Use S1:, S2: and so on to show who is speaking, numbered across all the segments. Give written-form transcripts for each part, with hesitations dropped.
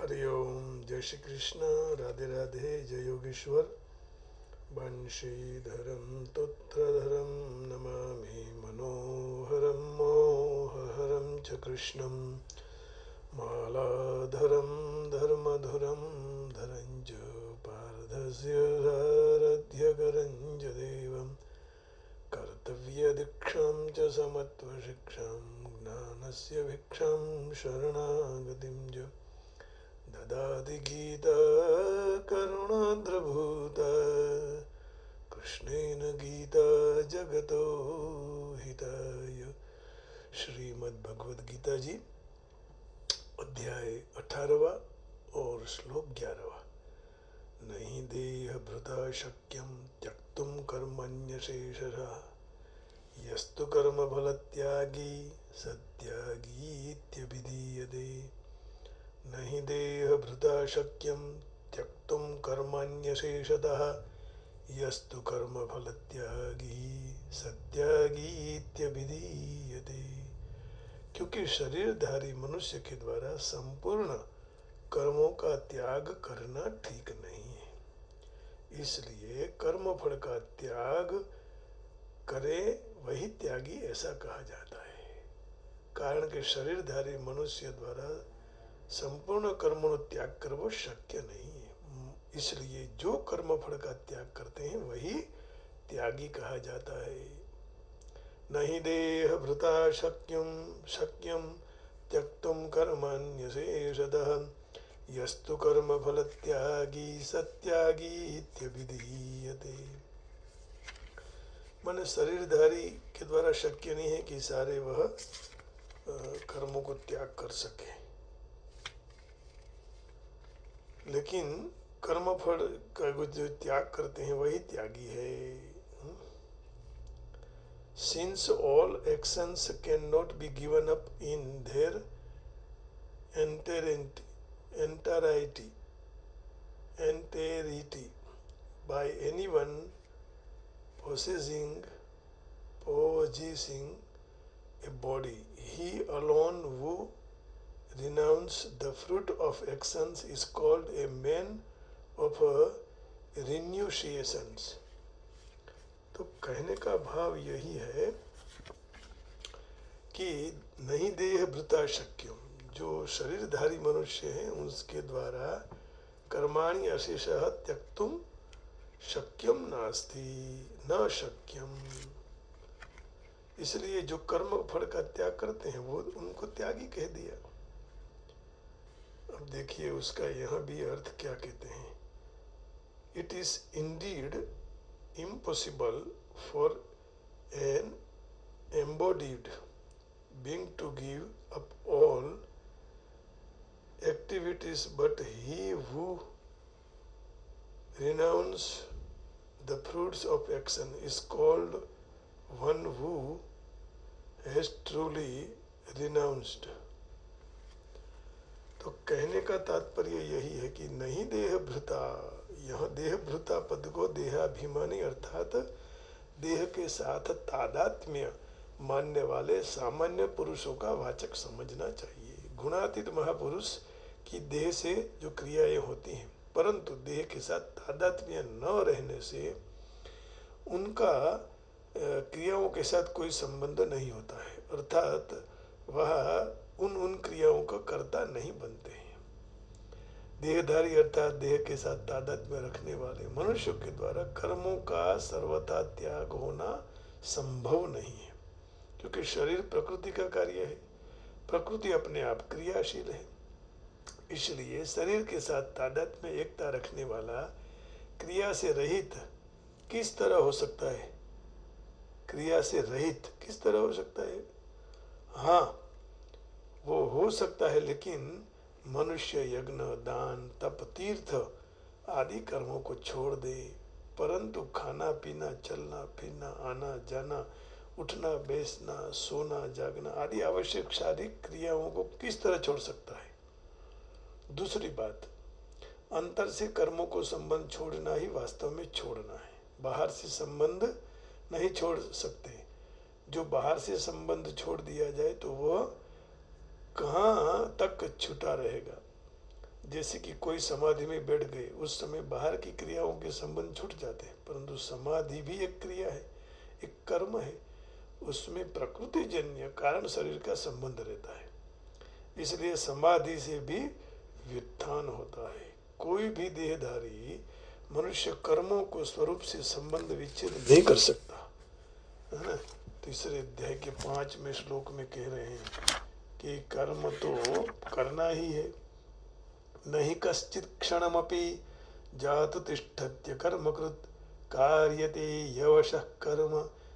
S1: हरि ओम। जय श्री कृष्ण। राधे राधे। जय योगेश्वर। बंशीधरं तुत्रधरं नमामि मनोहरं मोहहरं च कृष्णं मालाधरं धर्मधुरं धरं च पार्थस्य सारथ्यकरं च देवं कर्तव्यदीक्षां च समत्वशिक्षां ज्ञानस्य भिक्षां शरणागतिं च ददाति गीता करुणाद्रभूता कृष्णेन गीता जगतो हिताय। श्रीमद् गीता जी अध्याय 18वां और श्लोक 11वां। नहीं देह भृता शक्यं त्यक्तुं कर्मण्यशेषतः यस्तु कर्म फलत्यागी सत्यागीत्यभिधीयते। नहि देहभृता शक्यं त्यक्तुं कर्मण्यशेषतः यस्तु कर्मफलत्यागी सत्यागीत्यभिधीयते। क्योंकि शरीरधारी मनुष्य के द्वारा संपूर्ण कर्मों का त्याग करना ठीक नहीं है, इसलिए कर्मफल का त्याग करे वही त्यागी ऐसा कहा जाता है। कारण कि शरीरधारी मनुष्य द्वारा संपूर्ण कर्मों त्याग कर वो शक्य नहीं है, इसलिए जो कर्म फल का त्याग करते हैं वही त्यागी कहा जाता है। नहीं देह भृता शक्यं त्यक्तुं कर्मण्यशेषतः यस्तु कर्म फल त्यागी सत्यागी इत्यभिधीयते। मन शरीरधारी के द्वारा शक्य नहीं है कि सारे वह कर्मों को त्याग कर सके, लेकिन कर्मफल का जो त्याग करते हैं वही त्यागी है। Since all actions cannot be given up in their entirety by anyone possessing a body, he alone who renounce the fruit of actions is called a man of renunciations। तो कहने का भाव यही है कि नहीं देह भृता शक्यम, जो शरीरधारी मनुष्य है उसके द्वारा कर्माणि अशेषः त्यक्तुं शक्यम नास्ति न शक्यम। इसलिए जो कर्म फल का त्याग करते हैं वो उनको त्यागी कह दिया। अब देखिए उसका यहाँ भी अर्थ क्या कहते हैं। It is indeed impossible for an embodied being to give up all activities, but he who renounces the fruits of action is called one who has truly renounced। तो कहने का तात्पर्य यही है कि नहीं देह भृता, यह देह भृता पद को देहाभिमानी अर्थात देह के साथ तादात्म्य मानने वाले सामान्य पुरुषों का वाचक समझना चाहिए। गुणातीत महापुरुष की देह से जो क्रियाएं होती हैं, परंतु देह के साथ तादात्म्य न रहने से उनका क्रियाओं के साथ कोई संबंध नहीं होता है, अर्थात वह उन क्रियाओं का कर्ता नहीं बनते हैं। देहधारी अर्थात देह के साथ तादात्म्य रखने वाले मनुष्यों के द्वारा कर्मों का सर्वथा त्याग होना संभव नहीं है, क्योंकि शरीर प्रकृति का कार्य है, प्रकृति अपने आप क्रियाशील है। इसलिए शरीर के साथ तादात्म्य एकता रखने वाला क्रिया से रहित किस तरह हो सकता है? क्रिया से रहित किस तरह हो सकता है? हाँ, वो हो सकता है, लेकिन मनुष्य यज्ञ दान तप तीर्थ आदि कर्मों को छोड़ दे, परंतु खाना पीना चलना फिरना आना जाना उठना बैठना सोना जागना आदि आवश्यक शारीरिक क्रियाओं को किस तरह छोड़ सकता है? दूसरी बात, अंतर से कर्मों को संबंध छोड़ना ही वास्तव में छोड़ना है, बाहर से संबंध नहीं छोड़ सकते। जो बाहर से संबंध छोड़ दिया जाए तो वह कहाँ तक छूटा रहेगा। जैसे कि कोई समाधि में बैठ गए, उस समय बाहर की क्रियाओं के संबंध छूट जाते हैं, परंतु समाधि भी एक क्रिया है, एक कर्म है, उसमें प्रकृति जन्य कारण शरीर का संबंध रहता है। इसलिए समाधि से भी व्युत्थान होता है। कोई भी देहधारी मनुष्य कर्मों को स्वरूप से संबंध विच्छेद नहीं कर सकता, है ना। तीसरे अध्याय के 5वें श्लोक में कह रहे हैं कि कर्म तो करना ही है, नहीं कश्चित् क्षणमपि जातु तिष्ठत्य कर्मकृत् कार्यते यवशः कर्म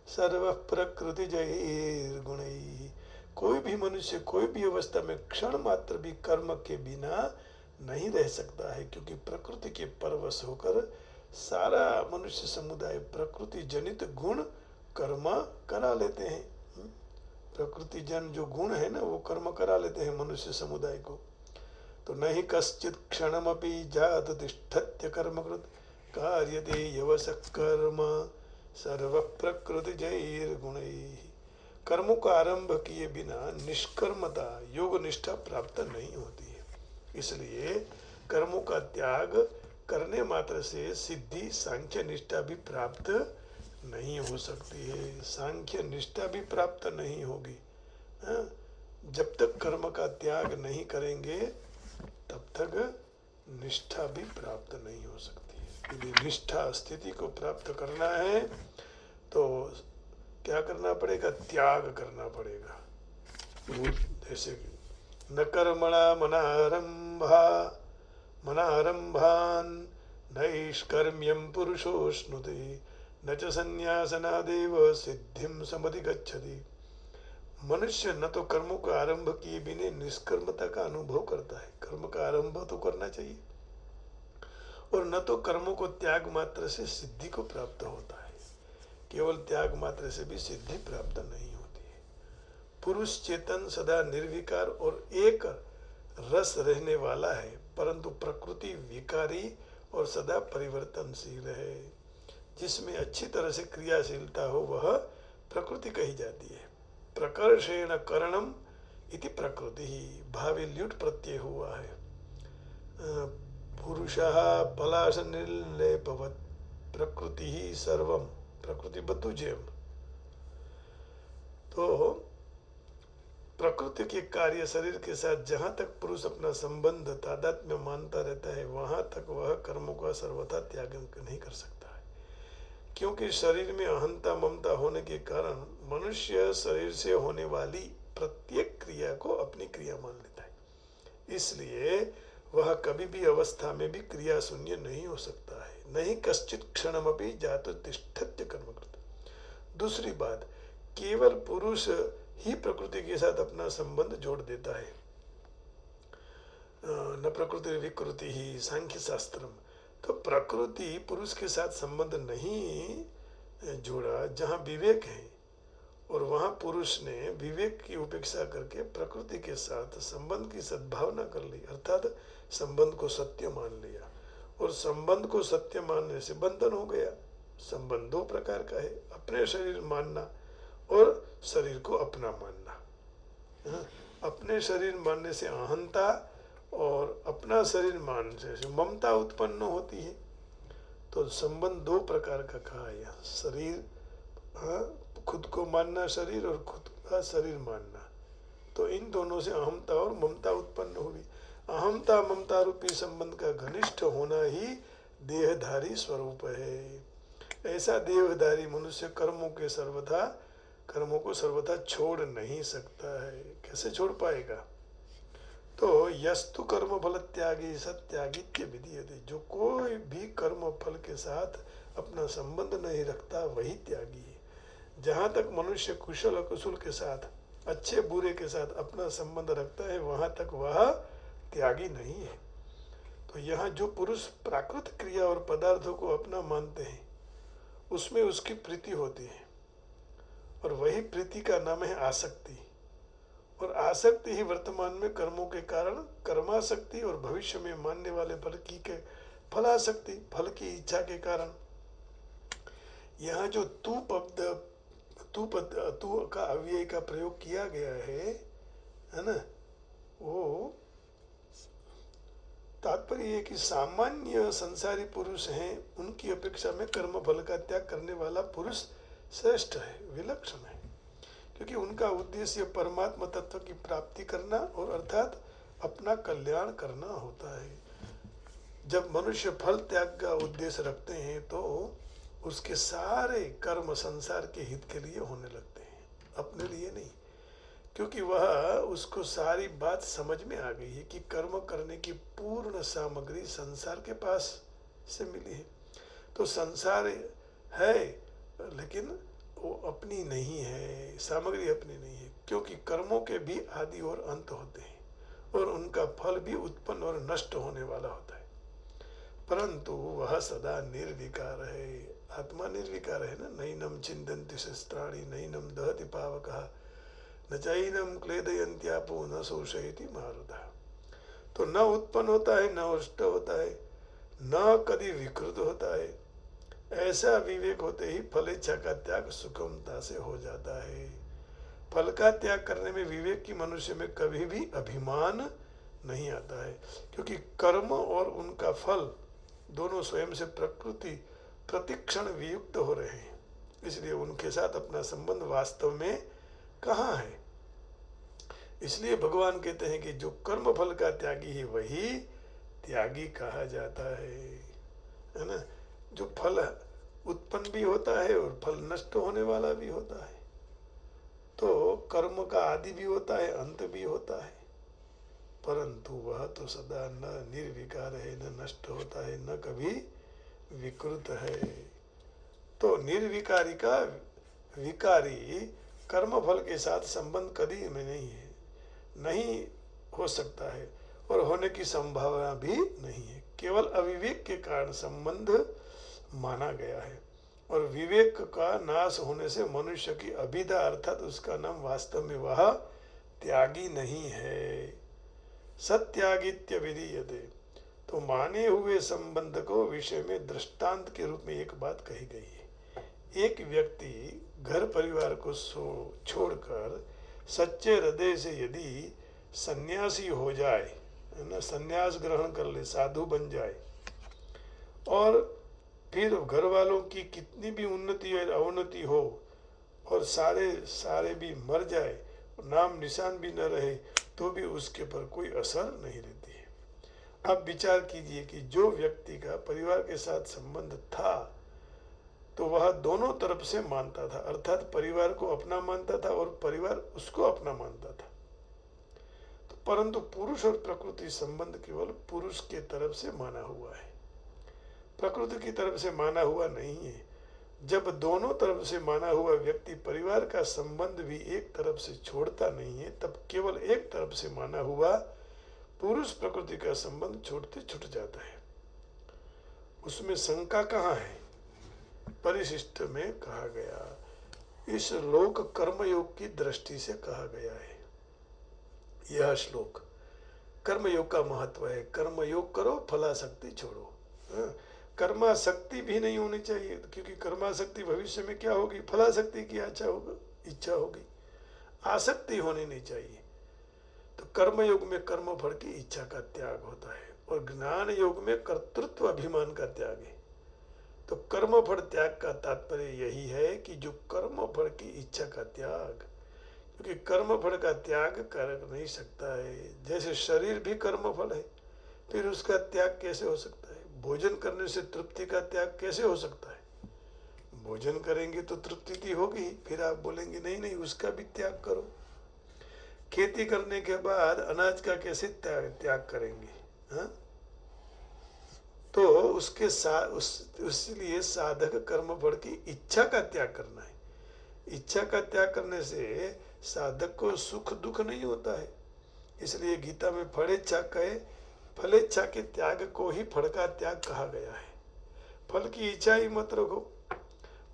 S1: सर्वः प्रकृतिजैर्गुणैः। कोई भी मनुष्य कोई भी अवस्था में क्षण मात्र भी कर्म के बिना नहीं रह सकता है, क्योंकि प्रकृति के परवश होकर सारा मनुष्य समुदाय प्रकृति जनित गुण कर्म करा लेते हैं। प्रकृति जन जो गुण है ना, वो कर्म करा लेते हैं मनुष्य समुदाय को। तो नहीं कश्चित् क्षणमपि जातु तिष्ठत्य कर्मकृत् कार्यते यवशः कर्म सर्व प्रकृतिजैर्गुणैः। कर्मों का आरंभ किए बिना निष्कर्मता योग निष्ठा प्राप्त नहीं होती है। इसलिए कर्मों का त्याग करने मात्र से सिद्धि सांख्य निष्ठा भी प्राप्त नहीं हो सकती है। सांख्य निष्ठा भी प्राप्त नहीं होगी। जब तक कर्म का त्याग नहीं करेंगे तब तक निष्ठा भी प्राप्त नहीं हो सकती है। यदि निष्ठा स्थिति को प्राप्त करना है तो क्या करना पड़ेगा? त्याग करना पड़ेगा। जैसे न कर्मणा मनारंभान नैष्कर्म्यम पुरुषोश्नुते न च संन्यासनादेव सिद्धिम समधिगच्छति। मनुष्य न तो कर्मों का आरंभ किए बिना निष्कर्मता का अनुभव करता है, कर्म का आरंभ तो करना चाहिए, और न तो कर्मों को त्याग मात्र से सिद्धि को प्राप्त होता है। केवल त्याग मात्र से भी सिद्धि प्राप्त नहीं होती है। पुरुष चेतन सदा निर्विकार और एक रस रहने वाला है, परंतु प्रकृति विकारी और सदा परिवर्तनशील है। जिसमें अच्छी तरह से क्रियाशीलता हो वह प्रकृति कही जाती है। प्रकर्षेण करणम इति प्रकृति ही भावे ल्युट प्रत्यय हुआ है। पुरुषः पलाश निर्लेपवत् प्रकृति ही सर्वम, प्रकृति बद्धु जयम। तो प्रकृति के कार्य शरीर के साथ जहाँ तक पुरुष अपना संबंध तादात्म्य मानता रहता है, वहाँ तक वह कर्मों का सर्वथा त्याग नहीं कर सकता है। क्योंकि शरीर में अहंता ममता होने के कारण मनुष्य शरीर से होने वाली प्रत्येक क्रिया को अपनी क्रिया मान लेता है। इसलिए वह कभी भी अवस्था में भी क्रिया शून्य नहीं हो सकता है। नहीं कश्चित् क्षणमपि जातु तिष्ठत्य कर्मकृत्। दूसरी बात, केवल पुरुष ही प्रकृति के साथ अपना संबंध जोड़ देता है। न प्रकृति विकृति ही सांख्य शास्त्रम। तो प्रकृति पुरुष के साथ संबंध नहीं जोड़ा जहाँ विवेक है, और वहाँ पुरुष ने विवेक की उपेक्षा करके प्रकृति के साथ संबंध की सद्भावना कर ली, अर्थात संबंध को सत्य मान लिया। और संबंध को सत्य मानने से बंधन हो गया। संबंध दो प्रकार का है, अपने शरीर मानना और शरीर को अपना मानना। अपने शरीर मानने से अहंता और अपना शरीर मानने से ममता उत्पन्न होती है। तो संबंध दो प्रकार का कहा है यहाँ। शरीर, खुद को मानना शरीर, और खुद का शरीर मानना। तो इन दोनों से अहमता और ममता उत्पन्न हुई। अहमता ममता रूपी संबंध का घनिष्ठ होना ही देहधारी स्वरूप है। ऐसा देहधारी मनुष्य कर्मों को सर्वथा छोड़ नहीं सकता है। कैसे छोड़ पाएगा? तो यस्तु कर्म फल त्यागी सत्यागित्य विधीयते। जो कोई भी कर्म फल के साथ अपना संबंध नहीं रखता वही त्यागी है। जहाँ तक मनुष्य कुशल अकुशल के साथ, अच्छे बुरे के साथ अपना संबंध रखता है, वहाँ तक वह त्यागी नहीं है। तो यहाँ जो पुरुष प्राकृत क्रिया और पदार्थों को अपना मानते हैं, उसमें उसकी प्रीति होती है, और वही प्रीति का नाम है आसक्ति। और आसक्ति ही वर्तमान में कर्मों के कारण कर्मासक्ति, और भविष्य में मानने वाले फल की के फलासक्ति, फल की इच्छा के कारण। यहाँ जो तू का अव्यय का प्रयोग किया गया है ना, वो तात्पर्य ये कि सामान्य संसारी पुरुष हैं, उनकी अपेक्षा में कर्म फल का त्याग करने वाला पुरुष श्रेष्ठ है, विलक्षण है, क्योंकि उनका उद्देश्य परमात्मा तत्व की प्राप्ति करना और अर्थात अपना कल्याण करना होता है। जब मनुष्य फल त्याग का उद्देश्य रखते हैं तो उसके सारे कर्म संसार के हित के लिए होने लगते हैं, अपने लिए नहीं, क्योंकि वह उसको सारी बात समझ में आ गई है कि कर्म करने की पूर्ण सामग्री संसार के पास से मिली है। तो संसार है लेकिन वो अपनी नहीं है, सामग्री अपनी नहीं है, क्योंकि कर्मों के भी आदि और अंत होते हैं और उनका फल भी उत्पन्न और नष्ट होने वाला होता है, परंतु वह सदा निर्विकार है। आत्मा निर्विकार है ना। नैनम चिंतन्ति शस्त्राणि नैनम दहति पावकः न चैनम क्लेदयन्त्यापो न शोषयति मारुतः। तो न उत्पन्न होता है, न नष्ट होता है, न कभी विकृत होता है। ऐसा विवेक होते ही फलेच्छा का त्याग सुगमता से हो जाता है। फल का त्याग करने में विवेक की मनुष्य में कभी भी अभिमान नहीं आता है, क्योंकि कर्म और उनका फल दोनों स्वयं से प्रकृति प्रतिक्षण वियुक्त हो रहे हैं, इसलिए उनके साथ अपना संबंध वास्तव में कहाँ है। इसलिए भगवान कहते हैं कि जो कर्म फल का त्यागी है वही त्यागी कहा जाता है ना। जो फल उत्पन्न भी होता है और फल नष्ट होने वाला भी होता है, तो कर्म का आदि भी होता है, अंत भी होता है, परंतु वह तो सदा न निर्विकार है, न नष्ट होता है, न कभी विकृत है। तो निर्विकारी का विकारी कर्म फल के साथ संबंध कभी में नहीं हो सकता है और होने की संभावना भी नहीं है। केवल अविवेक के कारण संबंध माना गया है और विवेक का नाश होने से मनुष्य की अभिधा अर्थात उसका नाम वास्तव में वह त्यागी नहीं है। सत्यागित्य विधीयते। तो माने हुए संबंध को विषय में दृष्टांत के रूप में एक बात कही गई है। एक व्यक्ति घर परिवार को छोड़कर सच्चे हृदय से यदि सन्यासी हो जाए, है ना, सन्यास ग्रहण कर ले, साधु बन जाए और फिर घर वालों की कितनी भी उन्नति और अवनति हो और सारे भी मर जाए, नाम निशान भी न रहे, तो भी उसके पर कोई असर नहीं रहती है। अब विचार कीजिए कि जो व्यक्ति का परिवार के साथ संबंध था तो वह दोनों तरफ से मानता था, अर्थात परिवार को अपना मानता था और परिवार उसको अपना मानता था। तो परंतु पुरुष और प्रकृति संबंध केवल पुरुष के तरफ से माना हुआ है, प्रकृति की तरफ से माना हुआ नहीं है। जब दोनों तरफ से माना हुआ व्यक्ति परिवार का संबंध भी एक तरफ से छोड़ता नहीं है, तब केवल एक तरफ से माना हुआ पुरुष प्रकृति का संबंध छोड़ते छूट जाता है। उसमें शंका कहाँ है? परिशिष्ट में कहा गया, इस श्लोक कर्मयोग की दृष्टि से कहा गया है। यह श्लोक कर्मयोग का महत्व है। कर्मयोग करो, फलासक्ति छोड़ो। कर्मासक्ति भी नहीं होनी चाहिए, क्योंकि कर्मासक्ति भविष्य में क्या होगी? फलासक्ति की इच्छा होगी। आसक्ति होनी नहीं चाहिए। तो कर्मयोग में कर्म फल की इच्छा का त्याग होता है और ज्ञान योग में कर्तृत्व अभिमान का त्याग है। तो कर्म फल त्याग का तात्पर्य यही है कि जो कर्म फल की इच्छा का त्याग, क्योंकि कर्म फल का त्याग कर नहीं सकता है। जैसे शरीर भी कर्म फल है, फिर उसका त्याग कैसे हो सकता है? भोजन करने से तृप्ति का त्याग कैसे हो सकता है? भोजन करेंगे तो तृप्ति होगी, फिर आप बोलेंगे नहीं उसका भी त्याग करो। खेती करने के बाद अनाज का कैसे त्याग करेंगे? हाँ, तो उसके साथ इसलिए साधक कर्म फल की इच्छा का त्याग करना है। इच्छा का त्याग करने से साधक को सुख दुख नहीं होता है। इसलिए गीता में फलेच्छा के त्याग को ही फल का त्याग कहा गया है। फल की इच्छा ही मत रखो।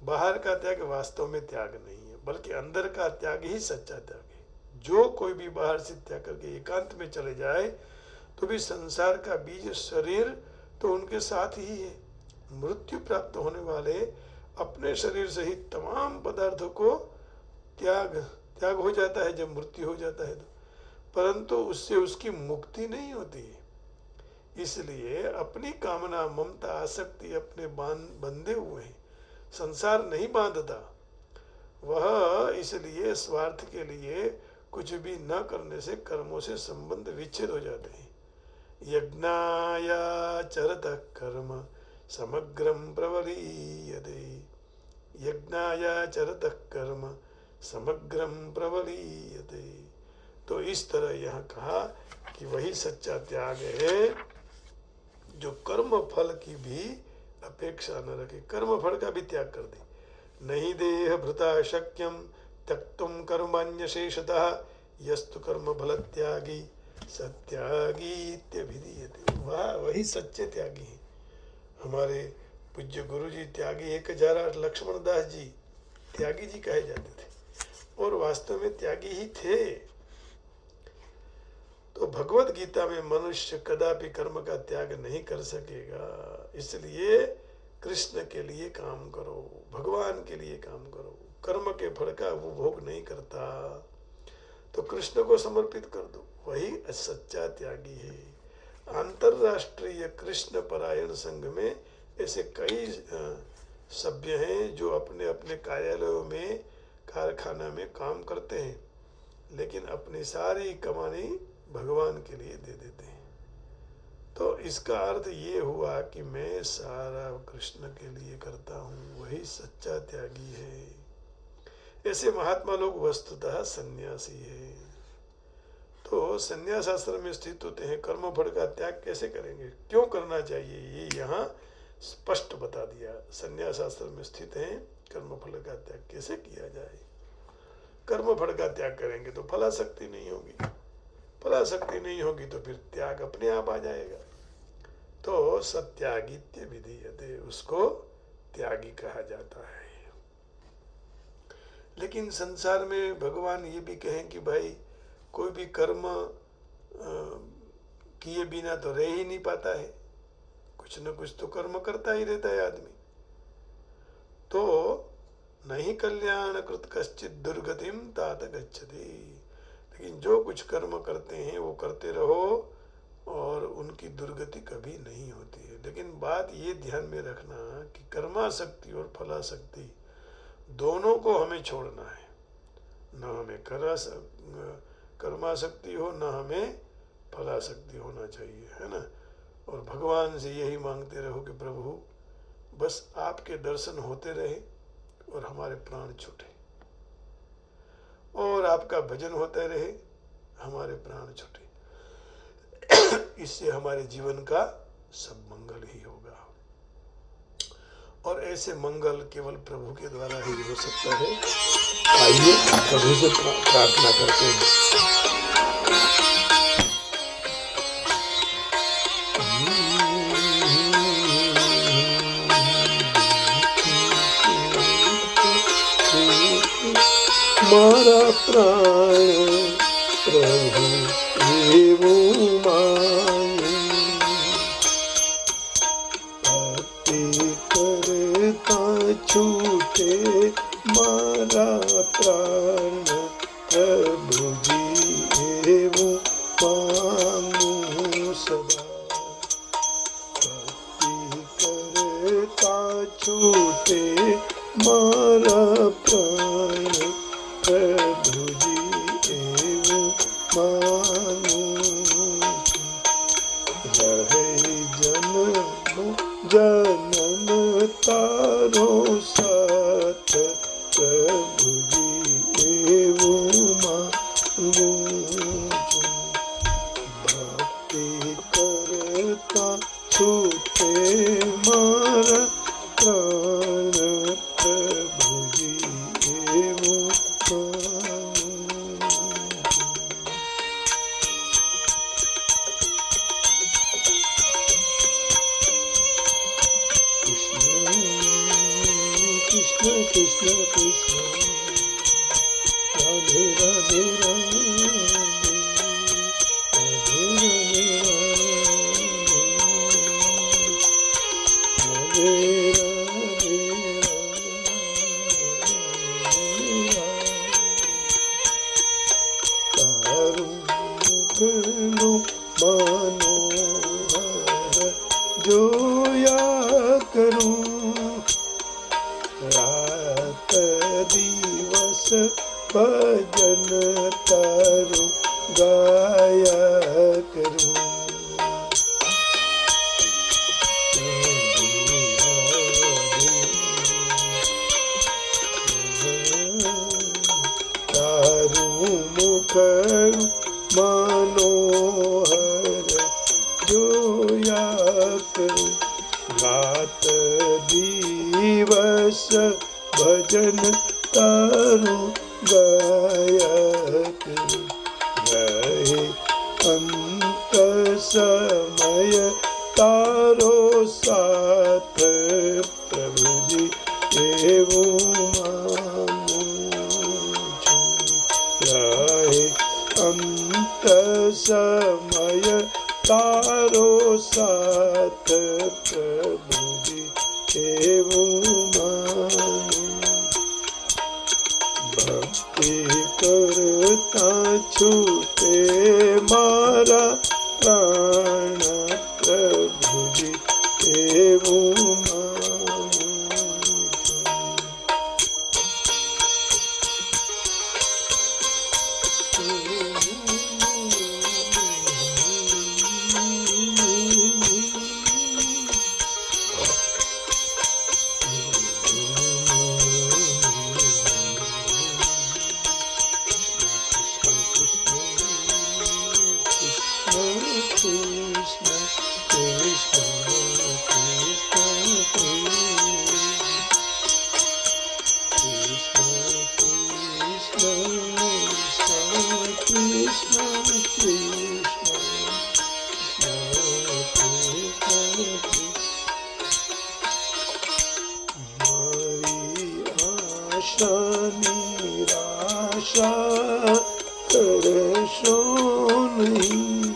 S1: बाहर का त्याग वास्तव में त्याग नहीं है, बल्कि अंदर का त्याग ही सच्चा त्याग है। जो कोई भी बाहर से त्याग करके एकांत में चले जाए तो भी संसार का बीज शरीर तो उनके साथ ही है। मृत्यु प्राप्त होने वाले अपने शरीर सहित तमाम पदार्थों को त्याग हो जाता है जब मृत्यु हो जाता है तो, परंतु उससे उसकी मुक्ति नहीं होती है। इसलिए अपनी कामना ममता आसक्ति अपने बंधे हुए हैं। संसार नहीं बांधता, वह इसलिए स्वार्थ के लिए कुछ भी न करने से कर्मों से संबंध विच्छेद हो जाते हैं। यज्ञायाचरतः कर्म समग्रं प्रवलीयते, यज्ञायाचरतः कर्म समग्रं प्रवलीयते। तो इस तरह यहाँ कहा कि वही सच्चा त्याग है जो कर्म फल की भी अपेक्षा न रखे, कर्म फल का भी त्याग कर दे। नहीं देह भृता शक्यम त्यक्तुम कर्माण्यशेषतः यस्तु कर्म फल त्यागी सत्यागीत्यभिधीयते। वह वही सच्चे त्यागी हैं। हमारे पूज्य गुरु जी त्यागी 1008 लक्ष्मण दास जी त्यागी जी कहे जाते थे और वास्तव में त्यागी ही थे। तो भगवत गीता में मनुष्य कदापि कर्म का त्याग नहीं कर सकेगा, इसलिए कृष्ण के लिए काम करो, भगवान के लिए काम करो। कर्म के फल का वो भोग नहीं करता तो कृष्ण को समर्पित कर दो, वही सच्चा त्यागी है। अंतरराष्ट्रीय कृष्ण परायण संघ में ऐसे कई सभ्य हैं जो अपने अपने कार्यालयों में कारखाना में काम करते हैं, लेकिन अपनी सारी कमानी भगवान के लिए दे देते हैं। तो इसका अर्थ ये हुआ कि मैं सारा कृष्ण के लिए करता हूँ, वही सच्चा त्यागी है। ऐसे महात्मा लोग वस्तुतः सन्यासी है। तो संन्यास आश्रम में स्थित होते हैं, कर्म फल का त्याग कैसे करेंगे, क्यों करना चाहिए, ये यहाँ स्पष्ट बता दिया। संन्यास आश्रम में स्थित हैं, कर्म फल का त्याग कैसे किया जाए। कर्म फल का त्याग करेंगे तो फलासक्ति नहीं होगी, फलासक्ति नहीं होगी तो फिर त्याग अपने आप आ जाएगा। तो सत्यागीत्य विधीयते, उसको त्यागी कहा जाता है। लेकिन संसार में भगवान ये भी कहें कि भाई कोई भी कर्म किए बिना तो रह ही नहीं पाता है, कुछ न कुछ तो कर्म करता ही रहता है आदमी। तो नहीं कल्याण कृत कश्चित दुर्गतिम तात गच्छति, लेकिन जो कुछ कर्म करते हैं वो करते रहो और उनकी दुर्गति कभी नहीं होती है। लेकिन बात ये ध्यान में रखना कि कर्माशक्ति और फलाशक्ति दोनों को हमें छोड़ना है। न हमें कर्माशक्ति हो, न हमें फलाशक्ति होना चाहिए, है ना। और भगवान से यही मांगते रहो कि प्रभु बस आपके दर्शन होते रहे और हमारे प्राण छूटे, और आपका भजन होता रहे, हमारे प्राण छूटे। इससे हमारे जीवन का सब मंगल ही होगा, और ऐसे मंगल केवल प्रभु के द्वारा ही हो सकता है। आइए प्रभु से प्रार्थना करते हैं। मारा प्राण प्रभु एवं मांगे, भक्ति करता छूटे मारा प्राण प्रभु जी एवं मांगू सदा। भक्ति करता छूटे मारा प्राण प्रभु जी एवं मांगू, रहे जन्म जनन तारो साथ प्रभु जी एवं मांगू। भक्ति करता छूटे मारा प्राण प्रभु जी एवं कृष्ण कृष्ण कृष्ण राधे राधे राधे राधे राधे राधे तारू गलो मानो જોયા કરું, રાત દિવસ ભજન તારું ગાયા કરું. તારું મુખડું મનોહર જોયા કરું, રાત દિવસ ભજન તારું ગાયા કરું. રહે અંત સમય તારો સાથ પ્રભુજી એવું માનું છું. રહે અંત સમય તારો સાથ પ્રભુજી એવું માનું. ભક્તિ કરતા છૂટે મારા પ્રાણ પ્રભુજી એવું માનું છું. Krishna, Krishna, Krishna, Krishna, મારી આશા નિરાશા કરશો નહીં,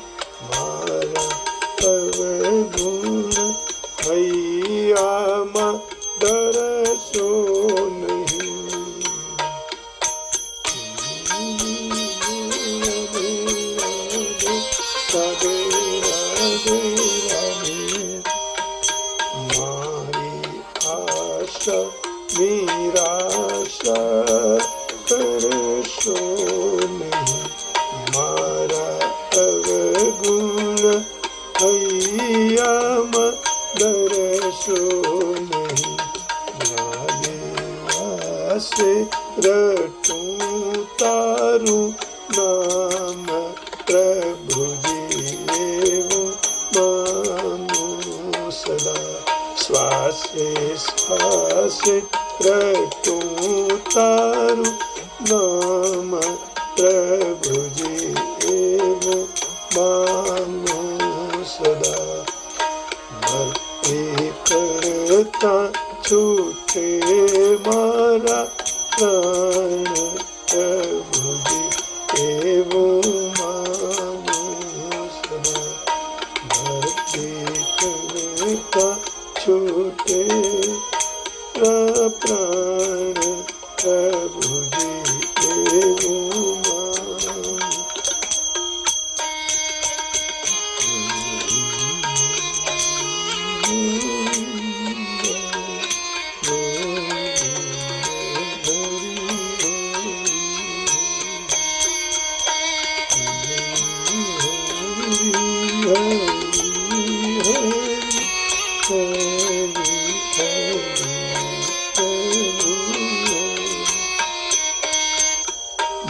S1: મારા અવગુણ હૈયામાં ડરશો નહીં. રાધે રાધે રાધે. મારી આશા નિરાશા કરશો નહીં, મારા અવગુણ હૈયામાં ડરશો નહીં. નાગે વાસે રટું તારું નામ પ્રભુજી એવું માનું સદા. શ્વાસે શ્વાસે રટું તારું નામ પ્રભુજી એવું માનું સદા. ભક્તિ કરતા છૂટે મારા પ્રાણ પ્રભુજી એવું માનું સદા. ભક્તિ કરતા છૂટે પ્રાણ પ્રભુજી એવું માનું.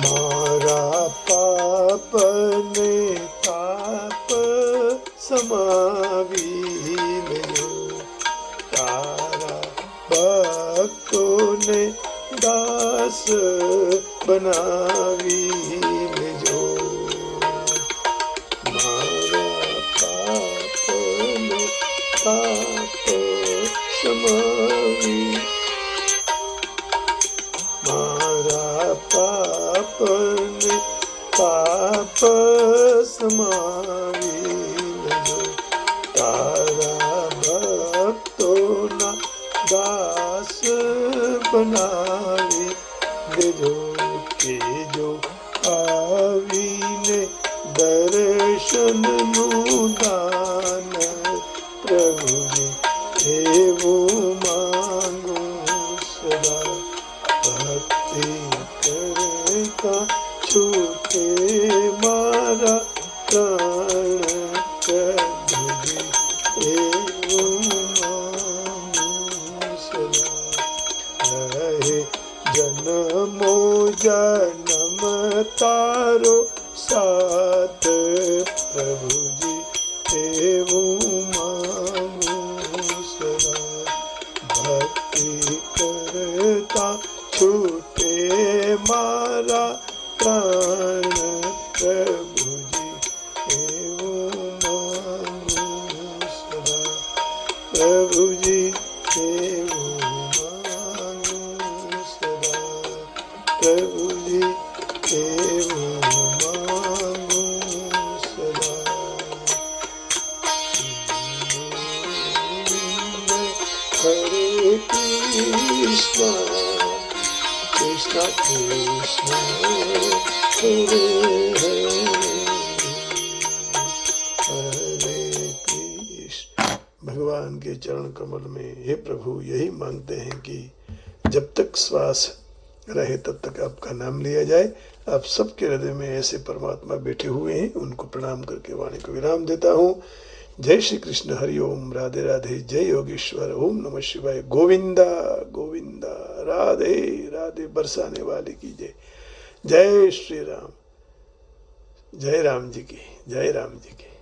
S1: મારા પાપને તાપ સમાવી લેજો, તારા ભક્તોને દાસ બનાવી લેજો. મારા પાપને તાપ સમાવી, મારા પાપને પાપ સમાવી લેજો, તારા ભક્તોના દાસ બનાવી દેજો. કે જો આવીને દર્શનનું દાન પ્રભુ जी એવું માંગુ સદા ભક્તિ કરતા છૂટે મારા પ્રાણ પ્રભુજી એવું માંગુ સદા રહે જન્મો જન્મ તારો સાથ પ્રભુજી એવું માંગુ સદા ભક્તિ કરતા છૂટે મારા પ્રાણ પ્રભુજી એવું માંગુ સદા પ્રભુજી એવું માંગુ સદા પ્રભુજી એવું માંગુ સદા હરે કૃષ્ણ કૃષ્ણ કૃષ્ણ હરે હરે हरे कृष्ण। भगवान के चरण कमल में हे प्रभु यही मांगते हैं कि जब तक श्वास रहे तब तक आपका नाम लिया जाए। आप सबके हृदय में ऐसे परमात्मा बैठे हुए हैं, उनको प्रणाम करके वाणी को विराम देता हूँ। जय श्री कृष्ण, हरि ओम, राधे राधे, जय योगेश्वर, ओम नमः शिवाय, गोविंदा गोविंदा, राधे राधे, बरसाने वाले की जय। जय श्री राम, जय राम जी की, जय राम जी की।